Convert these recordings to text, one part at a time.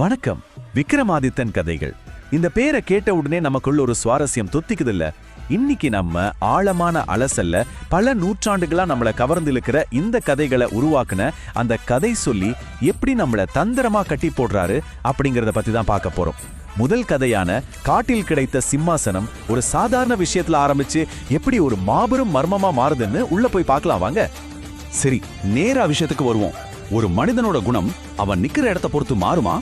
வணக்கம். விக்ரமாதித்தன் கதைகள். இந்த பேரை கேட்ட உடனே நமக்குள்ள ஒரு சுவாரஸ்யம் தொத்திக்குதில்ல. இன்னைக்கு நம்ம ஆழமான அலசல்ல பல நூற்றாண்டுகளா நம்மள கவர்ந்து இழுக்கிற இந்த கதைகளை உருவாக்குன அந்த கதை சொல்லி எப்படி நம்மள தந்திரமா கட்டி போடுறாரு அப்படிங்கறத பத்தி தான் பார்க்க போறோம். முதல் கதையான காட்டில் கிடைத்த சிம்மாசனம் ஒரு சாதாரண விஷயத்துல ஆரம்பிச்சு எப்படி ஒரு மாபெரும் மர்மமா மாறுதுன்னு உள்ள போய் பார்க்கலாம் வாங்க. சரி, நேரா விஷயத்துக்கு வருவோம். ஒரு மனிதனோட குணம் அவன் நிக்கிற இடத்த பொறுத்து மாறுமா?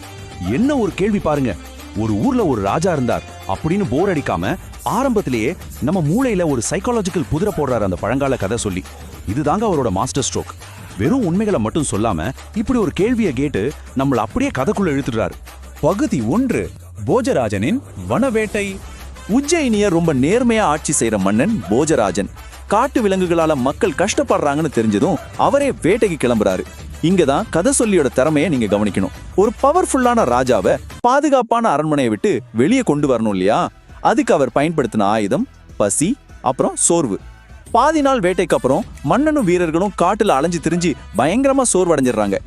என்ன ஒரு கேள்வி பாருங்க. ஒரு ஊர்ல ஒரு ராஜா இருந்தார் அப்படின்னு போர் அடிக்காம ஆரம்பத்திலேயே நம்ம மூளையில ஒரு சைக்காலஜிக்கல் புதிரை போடுறாரு அந்த பழங்கால கதை சொல்லி. இதுதாங்க அவரோட மாஸ்டர் ஸ்ட்ரோக். வெறும் உண்மைகளை மட்டும் சொல்லாம இப்படி ஒரு கேள்வியை கேட்டு நம்மள அப்படியே கதைக்குள்ள இழுத்துடுறாரு. பகுதி 1. போஜராஜனின் வனவேட்டை. உஜ்ஜயினிய ரொம்ப நேர்மையா ஆட்சி செய்யற மன்னன் போஜராஜன். காட்டு விலங்குகளால மக்கள் கஷ்டப்படுறாங்கன்னு தெரிஞ்சதும் அவரே வேட்டைக்கு கிளம்புறாரு. இங்கதான் கதை சொல்லியோட திறமையை நீங்க கவனிக்கணும். ஒரு பவர்ஃபுல்லான ராஜாவை பாதுகாப்பான அரண்மனையை விட்டு வெளியே கொண்டு வரணும் இல்லையா? அதுக்கு அவர் பயன்படுத்தின ஆயுதம் பசி, அப்புறம் சோர்வு. பாதி நாள் வேட்டைக்கு அப்புறம் மன்னனும் வீரர்களும் காட்டுல அலைஞ்சு திரிஞ்சு பயங்கரமா சோர்வடைஞ்சிடறாங்க.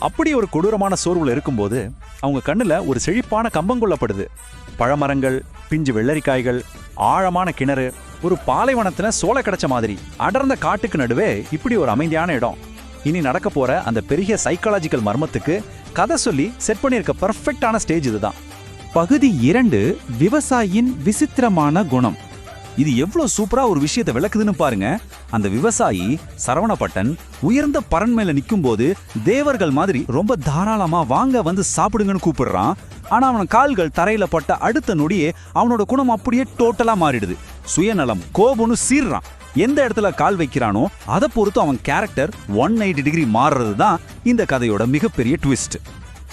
அப்படி ஒரு கொடூரமான சோர்வுல இருக்கும்போது அவங்க கண்ணுல ஒரு செழிப்பான கம்பம் கொள்ளப்படுது. பழமரங்கள், பிஞ்சு வெள்ளரிக்காய்கள், ஆழமான கிணறு, ஒரு பாலைவனத்துல சோள கிடைச்ச மாதிரி அடர்ந்த காட்டுக்கு நடுவே இப்படி ஒரு அமைதியான இடம். இனி நடக்க போற அந்த பெரிய சைக்காலஜிக்கல் மர்மத்துக்கு கதை சொல்லி செட் பண்ணியிருக்க பர்ஃபெக்டான ஸ்டேஜ் இதுதான். பகுதி 2. விவசாயியின் விசித்திரமான குணம். இது எவ்வளவு சூப்பரா ஒரு விஷயத்தை விளக்குதுன்னு பாருங்க. அந்த விவசாயி சரவணப்பட்டன் உயர்ந்த பரன் மேல நிக்கும் போது தேவர்கள் மாதிரி ரொம்ப தாராளமா வாங்க வந்து சாப்பிடுங்கன்னு கூப்பிடுறான். ஆனா அவன் கால்கள் தரையில பட்ட அடுத்த நொடியே அவனோட குணம் அப்படியே டோட்டலா மாறிடுது. சுயநலம், கோபம்னு சீர்றான். எந்த இடத்துல கால் வைக்கிறானோ அதை பொறுத்து அவன் கேரக்டர் 180 டிகிரி மாறுறது தான் இந்த கதையோட மிகப்பெரிய ட்விஸ்ட்.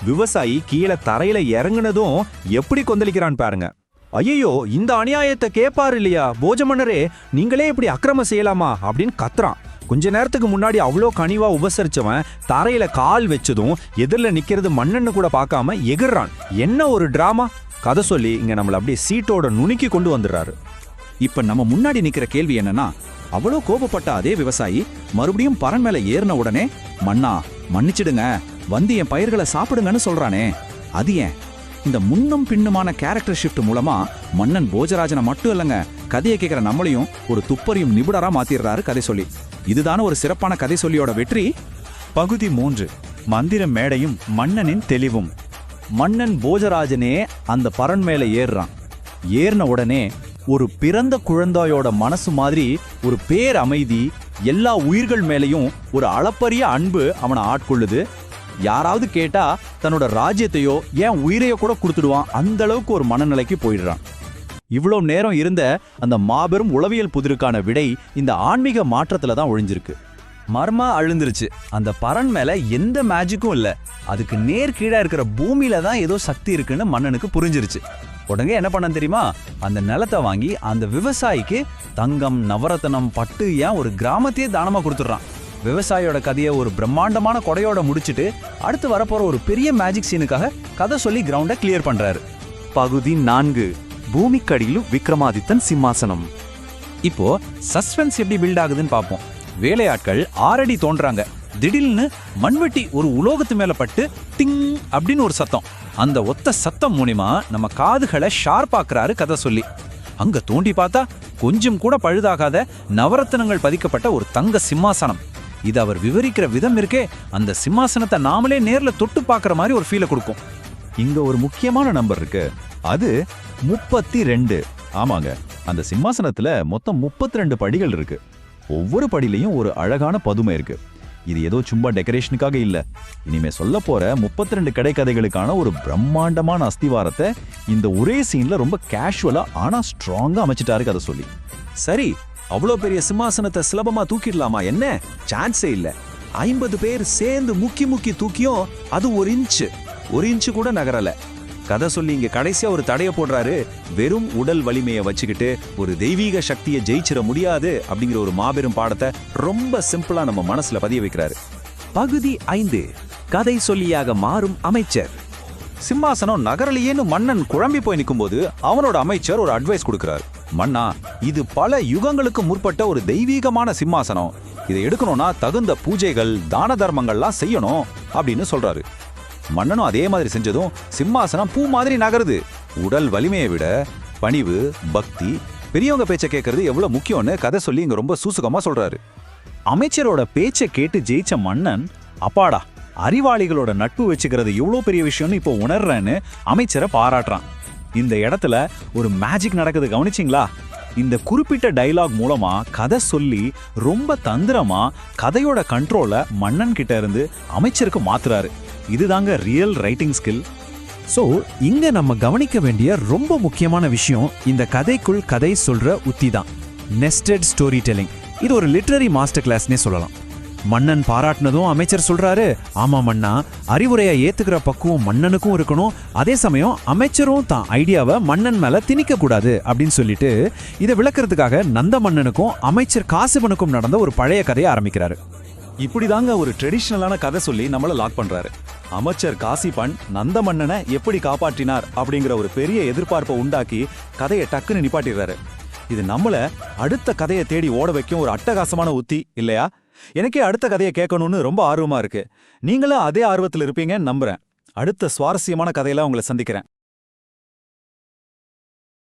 விவசாயி கீழே தரையில இறங்குனதும் எப்படி கொந்தளிக்கிறான் பாருங்க. ஐயோ, இந்த அநியாயத்தை கேட்பாரு இல்லையா போஜமன்னரே, நீங்களே இப்படி அக்கிரமம் செய்யலாமா அப்படின்னு கத்துறான். கொஞ்ச நேரத்துக்கு முன்னாடி அவ்வளோ கனிவா உபசரிச்சவன் தரையில கால் வச்சதும் எதிரில் நிக்கிறது மன்னன்னு கூட பார்க்காம எகிர்றான். என்ன ஒரு டிராமா! கதை சொல்லி இங்க நம்மள அப்படியே சீட்டோட நுணுக்கி கொண்டு வந்துடுறாரு. இப்ப நம்ம முன்னாடி நிக்கிற கேள்வி என்னன்னா, அவ்வளோ கோபப்பட்ட அதே விவசாயி மறுபடியும் பரன் மேல ஏறின உடனே மன்னா மன்னிச்சிடுங்க, வந்து என் பயிர்களை சாப்பிடுங்கன்னு சொல்றானே, அது ஏன்? இந்த முன்னும் பின்னுமான கேரக்டர் ஷிஃப்ட் மூலமா மன்னன் போஜராஜனை மட்டும் இல்லைங்க, கதையை கேட்கிற நம்மளையும் ஒரு துப்பறியும் நிபுணரா மாத்திடுறாரு கதை சொல்லி. இதுதான ஒரு சிறப்பான கதை சொல்லியோட வெற்றி. பகுதி 3. மந்திர மேடையும் மன்னனின் தெளிவும். மன்னன் போஜராஜனே அந்த பரன் மேல ஏறுறான். ஏறின உடனே ஒரு பிறந்த குழந்தையோட மனசு மாதிரி ஒரு பேர் அமைதி, எல்லா உயிர்கள் மேலையும் ஒரு அளப்பரிய அன்பு அவனை ஆட்கொள்ளுது. யாராவது கேட்டா தன்னோட ராஜ்யத்தையோ ஏன் உயிரையோ கூட கொடுத்துடுவான். அந்த அளவுக்கு ஒரு மனநிலைக்கு போயிடுறான். இவ்வளோ நேரம் இருந்த அந்த மாபெரும் உளவியல் புதிருக்கான விடை இந்த ஆன்மீக மாற்றத்துல தான் ஒழிஞ்சிருக்கு. மர்மா அழுந்துருச்சு. அந்த பரன் மேல எந்த மேஜிக்கும் இல்ல, அதுக்கு நேர் கீழா இருக்கிற பூமியில தான் ஏதோ சக்தி இருக்குன்னு மன்னனுக்கு புரிஞ்சிருச்சு. உடனே என்ன பண்ண தெரியுமா? அந்த நிலத்தை வாங்கி அந்த விவசாயிக்கு தங்கம், நவரத்தனம், பட்டு, ஏன் ஒரு கிராமத்தையே தானமா கொடுத்துட்றான். விவசாயியோட கதையை ஒரு பிரம்மாண்டமான கொடையோட முடிச்சுட்டு அடுத்து வரப்போற ஒரு பெரிய மேஜிக் சீனுக்காக கதை சொல்லி கிரவுண்டை கிளியர் பண்றாரு. பகுதி 4. பூமிக்கடியிலும் விக்ரமாதித்தன் சிம்மாசனம். இப்போ சஸ்பென்ஸ் எப்படி பில்ட் ஆகுதுன்னு பார்ப்போம். வேலையாட்கள் 6 அடி தோன்றாங்க. திடீர்னு மண்வெட்டி ஒரு உலோகத்து மேல பட்டு டிங் அப்படின்னு ஒரு சத்தம். அந்த ஒத்த சத்தம் மூலியமா நம்ம காதுகளை ஷார்ப்பாக்குறாரு கதை சொல்லி. அங்க தோண்டி பார்த்தா கொஞ்சம் கூட பழுதாகாத நவரத்தனங்கள் பதிக்கப்பட்ட ஒரு தங்க சிம்மாசனம். இது அவர் விவரிக்கிற விதம் இருக்கே, அந்த சிம்மாசனத்தை நாமளே நேர்ல தொட்டு பார்க்குற மாதிரி ஒரு ஃபீலை கொடுக்கும். இங்க ஒரு முக்கியமான நம்பர் இருக்கு, அது 32. ஆமாங்க, அந்த சிம்மாசனத்துல மொத்தம் 32 படிகள் இருக்கு. ஒவ்வொரு படியிலையும் ஒரு அழகான பதுமை இருக்கு. இது ஏதோ சும்மா டெக்கரேஷனுக்காக இல்ல, இனிமே சொல்ல போற 32 கதைகளுக்கான ஒரு பிரம்மாண்டமான அஸ்திவாரத்தை இந்த ஒரே சீன்ல ரொம்ப கேஷுவலா ஆனா ஸ்ட்ராங்கா அமைச்சிட்டாரு கதை சொல்லி. சரி, அவ்வளோ பெரிய சிம்மாசனத்தை சுலபமா தூக்கிடலாமா? என்ன சான்ஸே இல்ல. 50 பேர் சேர்ந்து முக்கி தூக்கியும் அது ஒரு இன்ச்சு கூட நகரல. கதை சொல்லி இங்க கடைசியா ஒரு தடைய போடுறாரு. வெறும் உடல் வலிமையை வச்சுக்கிட்டு ஒரு தெய்வீக சக்தியை ஜெயிச்சிட முடியாது அப்படிங்கிற ஒரு மாபெரும் பாடத்தை ரொம்ப சிம்பிளா நம்ம மனசுல பதிய வைக்கிறாரு. பகுதி 5. கதை சொல்லியாக மாறும் அமைச்சர். சிம்மாசனம் நகரலையேன்னு மன்னன் குழம்பி போய் நிற்கும்போது அவனோட அமைச்சர் ஒரு அட்வைஸ் கொடுக்கிறாரு. மன்னா, இது பல யுகங்களுக்கு முற்பட்ட ஒரு தெய்வீகமான சிம்மாசனம். இதை எடுக்கணும்னா தகுந்த பூஜைகள், தான தர்மங்கள்லாம் செய்யணும் அப்படின்னு சொல்றாரு. மன்னனும் அதே மாதிரி செஞ்சதும் சிம்மாசனம் பூ மாதிரி நகருது. உடல் வலிமையை விட பணிவு, பக்தி, பெரியவங்க பேச்சை கேட்கறது எவ்வளவு முக்கியம்னு கதை சொல்லி இங்க ரொம்ப சூசுகமா சொல்றாரு. அமைச்சரோட பேச்சை கேட்டு ஜெயிச்ச மன்னன், அப்பாடா, அறிவாளிகளோட நட்பு வச்சுக்கிறது எவ்வளோ பெரிய விஷயம்னு இப்போ உணர்றேன்னு அமைச்சரை பாராட்டுறான். இந்த இடத்துல ஒரு மேஜிக் நடக்குது, கவனிச்சிங்களா? இந்த குறிப்பிட்ட டைலாக் மூலமா கதை சொல்லி ரொம்ப தந்திரமா கதையோட கண்ட்ரோலை மன்னன் கிட்ட இருந்து அமைச்சருக்கு மாத்துறாரு. இதுதாங்க ரியல் ரைட்டிங் ஸ்கில். ஸோ இங்க நம்ம கவனிக்க வேண்டிய ரொம்ப முக்கியமான விஷயம் இந்த கதைக்குள் கதை சொல்ற உத்தி தான், நெஸ்டட் ஸ்டோரி டெல்லிங். இது ஒரு லிட்ரரி மாஸ்டர் கிளாஸ்னே சொல்லலாம். மன்னன் பாராட்டினதும் அமைச்சர் சொல்றாரு, ஆமா மன்னா, அறிவுரையை ஏத்துக்கிற பக்குவம் மன்னனுக்கும் இருக்கணும், அதே சமயம் அமைச்சரும் தான் ஐடியாவை மன்னன் மேல திணிக்க கூடாது அப்படின்னு சொல்லிட்டு இதை விளக்குறதுக்காக நந்த மன்னனுக்கும் அமைச்சர் காசிபனுக்கும் நடந்த ஒரு பழைய கதையை ஆரம்பிக்கிறாரு. இப்படிதாங்க ஒரு ட்ரெடிஷ்னலான கதை சொல்லி நம்மள லாக் பண்றாரு. அமைச்சர் காசிபன் நந்த மன்னனை எப்படி காப்பாற்றினார் அப்படிங்கிற ஒரு பெரிய எதிர்பார்ப்பை உண்டாக்கி கதையை டக்குன்னு நிப்பாட்டிடுறாரு. இது நம்மள அடுத்த கதையை தேடி ஓட வைக்கும் ஒரு அட்டகாசமான உத்தி இல்லையா? எனக்கே அடுத்த கதையை கேட்கணும்னு ரொம்ப ஆர்வமா இருக்கு. நீங்களும் அதே ஆர்வத்தில் இருப்பீங்கன்னு நம்புறேன். அடுத்த சுவாரஸ்யமான கதையில உங்களை சந்திக்கிறேன்.